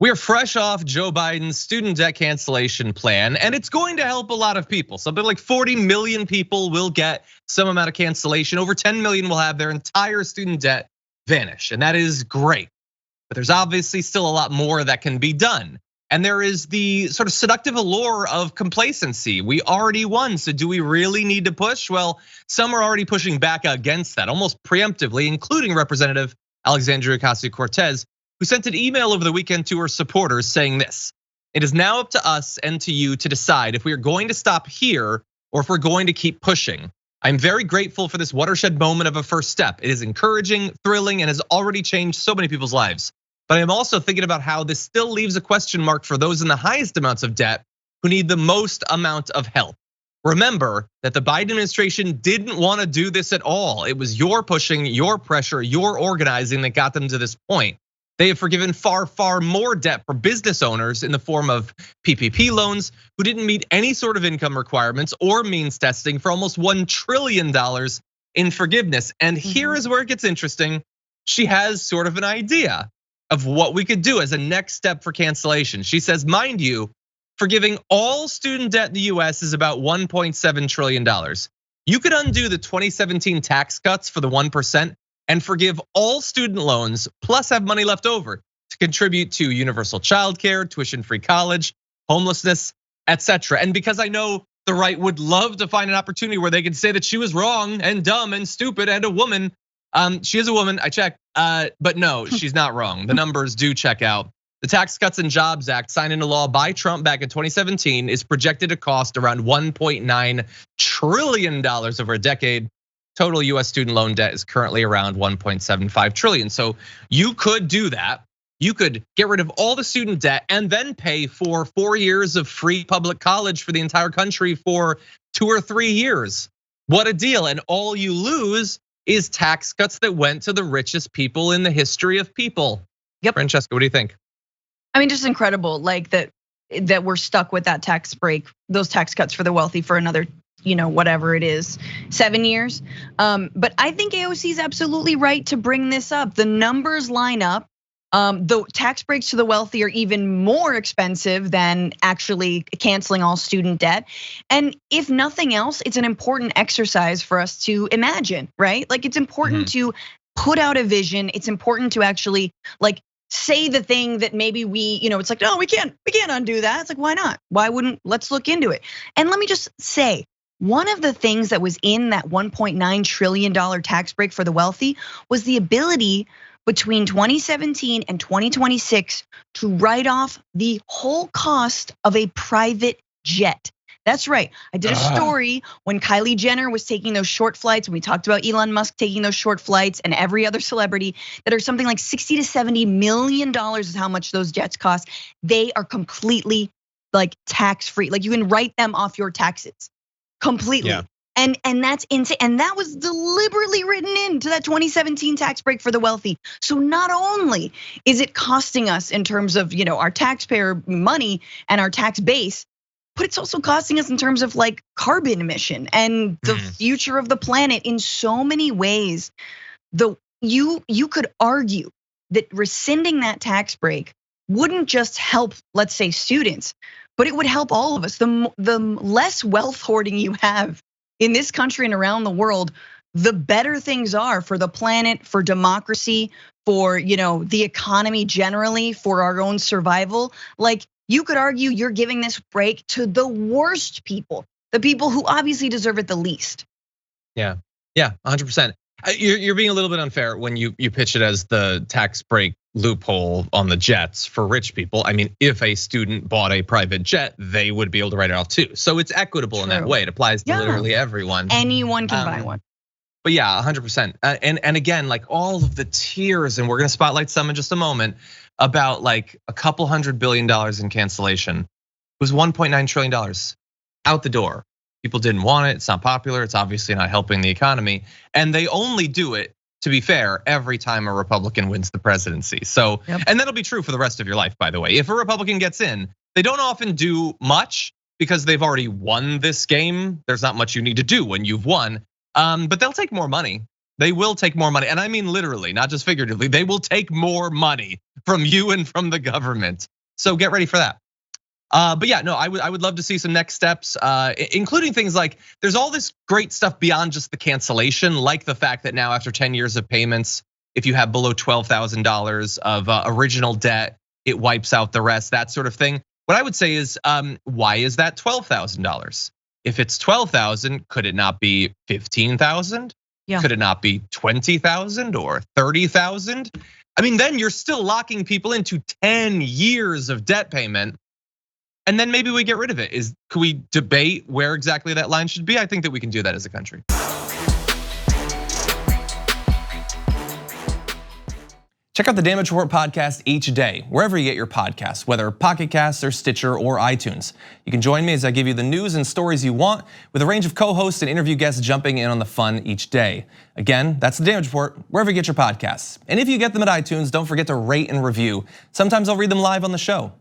We're fresh off Joe Biden's student debt cancellation plan, and it's going to help a lot of people. Something like 40 million people will get some amount of cancellation. Over 10 million will have their entire student debt vanish, and that is great. But there's obviously still a lot more that can be done. And there is the sort of seductive allure of complacency. We already won, so do we really need to push? Well, some are already pushing back against that, almost preemptively, including Representative Alexandria Ocasio-Cortez, who sent an email over the weekend to her supporters saying this: "It is now up to us and to you to decide if we are going to stop here or if we're going to keep pushing. I'm very grateful for this watershed moment of a first step. It is encouraging, thrilling, and has already changed so many people's lives. But I'm also thinking about how this still leaves a question mark for those in the highest amounts of debt who need the most amount of help. Remember that the Biden administration didn't want to do this at all. It was your pushing, your pressure, your organizing that got them to this point. They have forgiven far, far more debt for business owners in the form of PPP loans who didn't meet any sort of income requirements or means testing for almost $1 trillion in forgiveness." And here is where it gets interesting. She has sort of an idea of what we could do as a next step for cancellation. She says, mind you, forgiving all student debt in the US is about $1.7 trillion. You could undo the 2017 tax cuts for the 1% and forgive all student loans, plus have money left over to contribute to universal childcare, tuition-free college, homelessness, etc. And because I know the right would love to find an opportunity where they could say that she was wrong and dumb and stupid and a woman. She is a woman, I checked, but no, she's not wrong. The numbers do check out. The Tax Cuts and Jobs Act, signed into law by Trump back in 2017, is projected to cost around $1.9 trillion over a decade. Total US student loan debt is currently around 1.75 trillion. So you could do that. You could get rid of all the student debt and then pay for 4 years of free public college for the entire country for 2 or 3 years. What a deal. And all you lose is tax cuts that went to the richest people in the history of people. Yep. Francesca, what do you think? I mean, just incredible, like that we're stuck with that tax break, those tax cuts for the wealthy for another, whatever it is, 7 years. But I think AOC is absolutely right to bring this up. The numbers line up. The tax breaks to the wealthy are even more expensive than actually canceling all student debt. And if nothing else, it's an important exercise for us to imagine, right? Like it's important to put out a vision. It's important to actually like say the thing that maybe it's like, no, we can't undo that. It's like, why not? Let's look into it. And let me just say, one of the things that was in that $1.9 trillion tax break for the wealthy was the ability between 2017 and 2026 to write off the whole cost of a private jet. That's right. I did a story when Kylie Jenner was taking those short flights, and we talked about Elon Musk taking those short flights and every other celebrity that are something like $60 to $70 million is how much those jets cost. They are completely like tax free. Like you can write them off your taxes completely. Yeah. And that's insane. And that was deliberately written into that 2017 tax break for the wealthy. So not only is it costing us in terms of our taxpayer money and our tax base, but it's also costing us in terms of like carbon emission and the future of the planet in so many ways. You could argue that rescinding that tax break wouldn't just help, let's say, students, but it would help all of us. The less wealth hoarding you have in this country and around the world, the better things are for the planet, for democracy, for the economy generally, for our own survival. Like you could argue you're giving this break to the worst people, the people who obviously deserve it the least. Yeah, 100%. You're being a little bit unfair when you pitch it as the tax break loophole on the jets for rich people. I mean, if a student bought a private jet, they would be able to write it off too. So it's equitable in that way. It applies to literally everyone. Anyone can buy one. But yeah, 100%. And again, like all of the tiers, and we're gonna spotlight some in just a moment, about like a couple $100 billion in cancellation. It was $1.9 trillion out the door. People didn't want it. It's not popular. It's obviously not helping the economy. And they only do it, to be fair, every time a Republican wins the presidency. So, and that'll be true for the rest of your life, by the way. If a Republican gets in, they don't often do much because they've already won this game. There's not much you need to do when you've won, but they'll take more money. They will take more money, and I mean literally, not just figuratively. They will take more money from you and from the government. So get ready for that. But yeah, no, I would love to see some next steps, including things like there's all this great stuff beyond just the cancellation, like the fact that now after 10 years of payments, if you have below $12,000 of original debt, it wipes out the rest, that sort of thing. What I would say is, why is that $12,000? If it's 12,000, could it not be 15,000? Yeah. Could it not be 20,000 or 30,000? I mean, then you're still locking people into 10 years of debt payment. And then maybe we get rid of it. Could we debate where exactly that line should be? I think that we can do that as a country. Check out the Damage Report podcast each day, wherever you get your podcasts, whether Pocket Casts or Stitcher or iTunes. You can join me as I give you the news and stories you want, with a range of co-hosts and interview guests jumping in on the fun each day. Again, that's the Damage Report, wherever you get your podcasts. And if you get them at iTunes, don't forget to rate and review. Sometimes I'll read them live on the show.